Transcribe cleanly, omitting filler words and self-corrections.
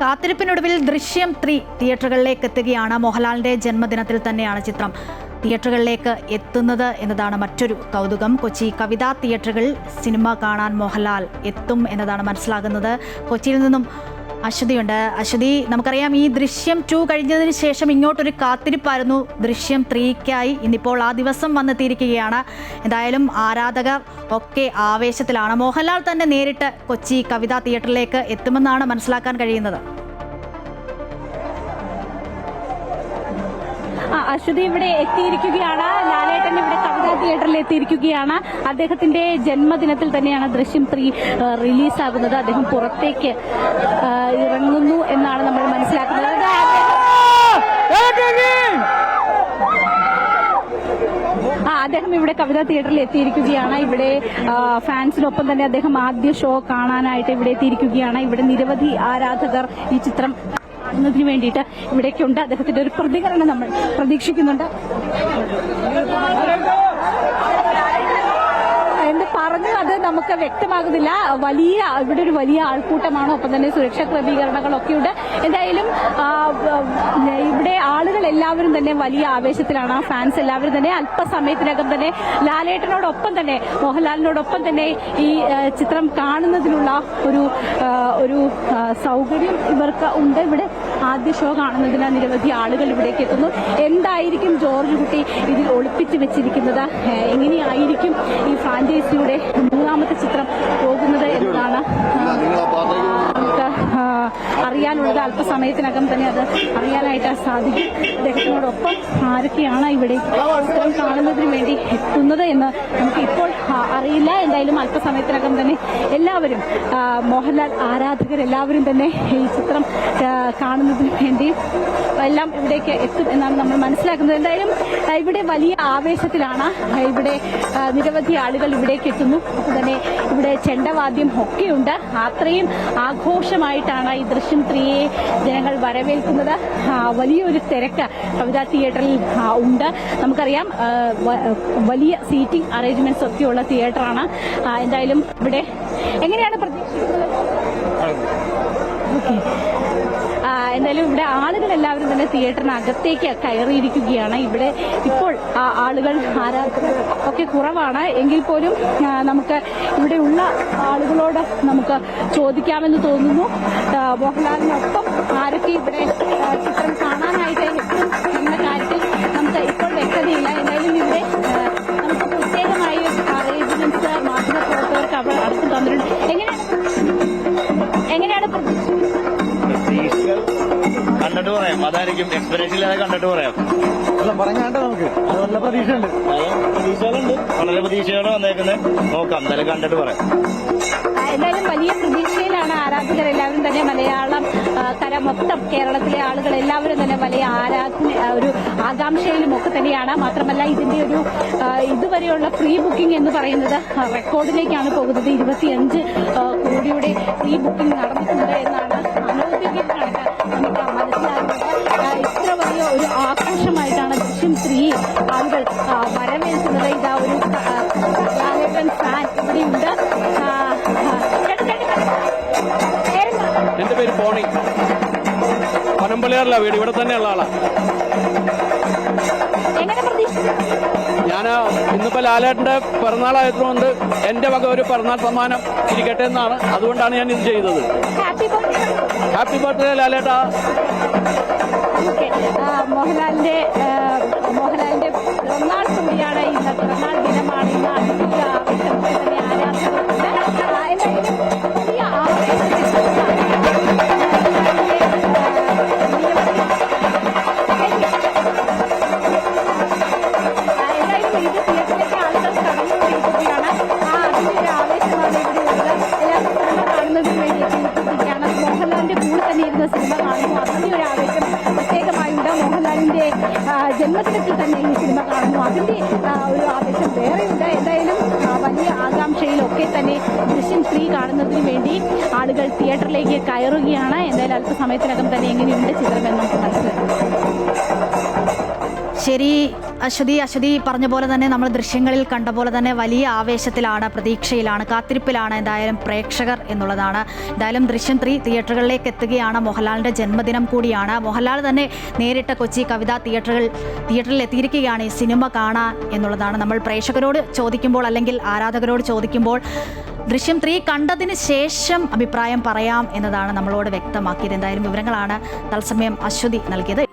കാത്തിരിപ്പിനൊടുവിൽ ദൃശ്യം 3 തിയേറ്ററുകളിലേക്ക് എത്തുകയാണ്. മോഹൻലാലിന്റെ ജന്മദിനത്തിൽ തന്നെയാണ് ചിത്രം തിയേറ്ററുകളിലേക്ക് എത്തുന്നത് എന്നതാണ് മറ്റൊരു കൗതുകം. കൊച്ചി കവിതാ തിയേറ്ററുകളിൽ സിനിമ കാണാൻ മോഹൻലാൽ എത്തും എന്നതാണ് മനസ്സിലാകുന്നത്. കൊച്ചിയിൽ നിന്നും അശ്വതിയുണ്ട്. അശ്വതി, നമുക്കറിയാം ഈ ദൃശ്യം 2 കഴിഞ്ഞതിന് ശേഷം ഇങ്ങോട്ടൊരു കാത്തിരിപ്പായിരുന്നു ദൃശ്യം 3ക്കായി. ഇന്നിപ്പോൾ ആ ദിവസം വന്നെത്തിയിരിക്കുകയാണ്. എന്തായാലും ആരാധകർ ഒക്കെ ആവേശത്തിലാണ്. മോഹൻലാൽ തന്നെ നേരിട്ട് കൊച്ചി കവിതാ തിയേറ്ററിലേക്ക് എത്തുമെന്നാണ് മനസ്സിലാക്കാൻ കഴിയുന്നത്. അശ്വതി ഇവിടെ എത്തിയിരിക്കുകയാണ്. ലാലേട്ടൻ ഇവിടെ കവിതാ തിയേറ്ററിൽ എത്തിയിരിക്കുകയാണ്. അദ്ദേഹത്തിന്റെ ജന്മദിനത്തിൽ തന്നെയാണ് ദൃശ്യം 3 റിലീസാകുന്നത്. അദ്ദേഹം പുറത്തേക്ക് ഇറങ്ങുന്നു എന്നാണ് നമ്മൾ മനസ്സിലാക്കുന്നത്. അദ്ദേഹം ഇവിടെ കവിതാ തിയേറ്ററിൽ എത്തിയിരിക്കുകയാണ്. ഇവിടെ ഫാൻസിനൊപ്പം തന്നെ അദ്ദേഹം ആദ്യ ഷോ കാണാനായിട്ട് ഇവിടെ എത്തിയിരിക്കുകയാണ്. ഇവിടെ നിരവധി ആരാധകർ ഈ ചിത്രം ിന് വേണ്ടിയിട്ട് ഇവിടേക്കുണ്ട്. അദ്ദേഹത്തിന്റെ ഒരു പ്രതികരണം നമ്മൾ പ്രതീക്ഷിക്കുന്നുണ്ട്. എന്ത് പറഞ്ഞു അത് നമുക്ക് വ്യക്തമാകുന്നില്ല. ഇവിടെ ഒരു വലിയ ആൾക്കൂട്ടമാണ്, ഒപ്പം തന്നെ സുരക്ഷാ ക്രമീകരണങ്ങളൊക്കെ ഉണ്ട്. എന്തായാലും ഇവിടെ ആളുകൾ എല്ലാവരും തന്നെ വലിയ ആവേശത്തിലാണ്. ഫാൻസ് എല്ലാവരും തന്നെ അല്പസമയത്തിനകം തന്നെ ലാലേട്ടനോടൊപ്പം തന്നെ മോഹൻലാലിനോടൊപ്പം തന്നെ ഈ ചിത്രം കാണുന്നതിനുള്ള ഒരു സൗകര്യം ഇവർക്ക് ഉണ്ട്. ഇവിടെ ആദ്യ ഷോ കാണുന്നതിന് നിരവധി ആളുകൾ ഇവിടേക്ക് എത്തുന്നു. എന്തായിരിക്കും ജോർജ് കുട്ടി ഇതിൽ ഒളിപ്പിച്ചു വെച്ചിരിക്കുന്നത്, എങ്ങനെയായിരിക്കും ഈ ഫ്രാഞ്ചൈസിയുടെ മൂന്നാമത്തെ ചിത്രം പോകുന്നത് എന്നതാണ് നമുക്ക് അറിയാനുള്ളത്. അല്പസമയത്തിനകം തന്നെ അത് അറിയാനായിട്ട് സാധിക്കും. അദ്ദേഹത്തിനോടൊപ്പം ആരൊക്കെയാണ് ഇവിടെ ചിത്രം കാണുന്നതിന് വേണ്ടി എത്തുന്നത് എന്ന് നമുക്ക് ഇപ്പോൾ അറിയില്ല. എന്തായാലും അല്പസമയത്തിനകം തന്നെ എല്ലാവരും മോഹൻലാൽ ആരാധകരെല്ലാവരും തന്നെ ഈ ചിത്രം കാണുന്നതിന് വേണ്ടി എല്ലാം ഇവിടേക്ക് എത്തും എന്നാണ് നമ്മൾ മനസ്സിലാക്കുന്നത്. എന്തായാലും ഇവിടെ വലിയ ആവേശത്തിലാണ്. ഇവിടെ നിരവധി ആളുകൾ ഇവിടേക്ക് എത്തുന്നു. അപ്പോൾ തന്നെ ഇവിടെ ചെണ്ടവാദ്യം ഒക്കെയുണ്ട്. അത്രയും ആഘോഷമായിട്ടാണ് ഈ ദൃശ്യം 3യെ ജനങ്ങൾ വരവേൽക്കുന്നത്. വലിയൊരു തിരക്ക് കവിതാ തിയേറ്ററിൽ ഉണ്ട്. നമുക്കറിയാം വലിയ സീറ്റിംഗ് അറേഞ്ച്മെന്റ്സ് ഒക്കെയുള്ള തിയേറ്ററാണ്. എന്തായാലും ഇവിടെ എങ്ങനെയാണ് പ്രതീക്ഷിക്കുന്നത്? ഓക്കെ, എന്തായാലും ഇവിടെ ആളുകൾ എല്ലാവരും തന്നെ തിയേറ്ററിനകത്തേക്ക് കയറിയിരിക്കുകയാണ്. ഇവിടെ ഇപ്പോൾ ആളുകൾ ആരാധകർ ഒക്കെ കുറവാണ്. എങ്കിൽ പോലും നമുക്ക് ഇവിടെയുള്ള ആളുകളോട് നമുക്ക് ചോദിക്കാമെന്ന് തോന്നുന്നു. മോഹൻലാലിനൊപ്പം ആരൊക്കെ ഇവിടെ ചിത്രം കാണാനായിട്ട് എത്തും എന്ന കാര്യത്തിൽ നമുക്ക് ഇപ്പോൾ വ്യക്തതയില്ല. എന്തായാലും ഇവിടെ നമുക്ക് പ്രത്യേകമായി അറേഞ്ച്മെന്റ്സ് മാധ്യമപ്രവർത്തകർക്ക് അവർ അടക്കം തന്നിട്ടുണ്ട്. എങ്ങനെയാണ് കണ്ടിട്ട് പറയാം. അതായിരിക്കും എക്സ്പെക്ടേഷൻ ഇല്ലാതെ കണ്ടിട്ട് പറയാം. പറഞ്ഞാണ്ട് നമുക്ക് നല്ല പ്രതീക്ഷയുണ്ട്. വളരെ പ്രതീക്ഷയോടെ വന്നേക്കുന്നത്. നോക്കാം, എന്തായാലും കണ്ടിട്ട് പറയാം. എന്തായാലും വലിയ പ്രതീക്ഷയിലാണ് ആരാധകർ എല്ലാവരും തന്നെ. മലയാളം കര മൊത്തം കേരളത്തിലെ ആളുകൾ എല്ലാവരും തന്നെ വലിയ ഒരു ആകാംക്ഷയിലും ഒക്കെ തന്നെയാണ്. മാത്രമല്ല ഇതിന്റെ ഒരു ഇതുവരെയുള്ള പ്രീ ബുക്കിംഗ് എന്ന് പറയുന്നത് റെക്കോർഡിലേക്കാണ് പോകുന്നത്. 25 കോടിയുടെ പ്രീ ബുക്കിംഗ് നടന്നിട്ടുണ്ട് എന്നാണ് അനൗദ്യോഗിക കണക്ക് നമുക്ക് മനസ്സിലാക്കുന്നത്. ഇത്ര വലിയ ഒരു ആഘോഷമായിട്ടാണ് ദൃശ്യം 3 ആളുകൾ വരവേൽക്കുന്നത്. ഇതാ ഒരു ലാലേട്ടൻ ഫാൻ ഇവിടെയുണ്ട്. എന്റെ പേര് പോണി, പനമ്പള്ളിയാറില്ല വീട്, ഇവിടെ തന്നെയുള്ള ആളാ. ഞാൻ ഇന്നിപ്പോ ലാലേട്ടന്റെ പിറന്നാളായതുകൊണ്ട് എന്റെ വക ഒരു പിറന്നാൾ സമ്മാനം ഇരിക്കട്ടെ എന്നാണ്. അതുകൊണ്ടാണ് ഞാൻ ഇത് ചെയ്തത്. ഹാപ്പി ബർത്ത്ഡേ ലാലേട്ടാ. മോഹൻലാലിന്റെ പിറന്നാൾ കൂടിയാണ് ഇന്ന്. പിറന്നാൾ ദിനമാണ് ഇന്ന്. അതിന്റെ ആവേശത്തിൽ തന്നെ ആരാധകരുണ്ട്. വലിയ സിനിമ കാണുന്നു. അതിന്റെ ഒരു ആവേശം പ്രത്യേകമായുണ്ട്. മോഹൻലാലിന്റെ ജന്മദിനത്തിൽ തന്നെ ഈ സിനിമ കാണുന്നു. അതിന്റെ ഒരു ആവേശം വേറെയുണ്ട്. എന്തായാലും വലിയ ആകാംക്ഷയിലൊക്കെ തന്നെ ദൃശ്യം 3 കാണുന്നതിന് വേണ്ടി ആളുകൾ തിയേറ്ററിലേക്ക് കയറുകയാണ്. എന്തായാലും അല്പസമയത്തിനകം തന്നെ എങ്ങനെയുണ്ട് ചിത്രമെന്ന് നമുക്ക് മനസ്സിലാക്കാം. ശരി അശ്വതി പറഞ്ഞ പോലെ തന്നെ നമ്മൾ ദൃശ്യങ്ങളിൽ കണ്ട പോലെ തന്നെ വലിയ ആവേശത്തിലാണ്, പ്രതീക്ഷയിലാണ്, കാത്തിരിപ്പിലാണ് എന്തായാലും പ്രേക്ഷകർ എന്നുള്ളതാണ്. എന്തായാലും ദൃശ്യം 3 തിയേറ്ററുകളിലേക്ക് എത്തുകയാണ്. മോഹൻലാലിൻ്റെ ജന്മദിനം കൂടിയാണ്. മോഹൻലാൽ തന്നെ നേരിട്ട് കൊച്ചി കവിതാ തിയേറ്ററിൽ എത്തിയിരിക്കുകയാണ് ഈ സിനിമ കാണാൻ എന്നുള്ളതാണ്. നമ്മൾ പ്രേക്ഷകരോട് ചോദിക്കുമ്പോൾ അല്ലെങ്കിൽ ആരാധകരോട് ചോദിക്കുമ്പോൾ ദൃശ്യം 3 കണ്ടതിന് ശേഷം അഭിപ്രായം പറയാം എന്നതാണ് നമ്മളോട് വ്യക്തമാക്കിയത്. എന്തായാലും വിവരങ്ങളാണ് തത്സമയം അശ്വതി നൽകിയത്.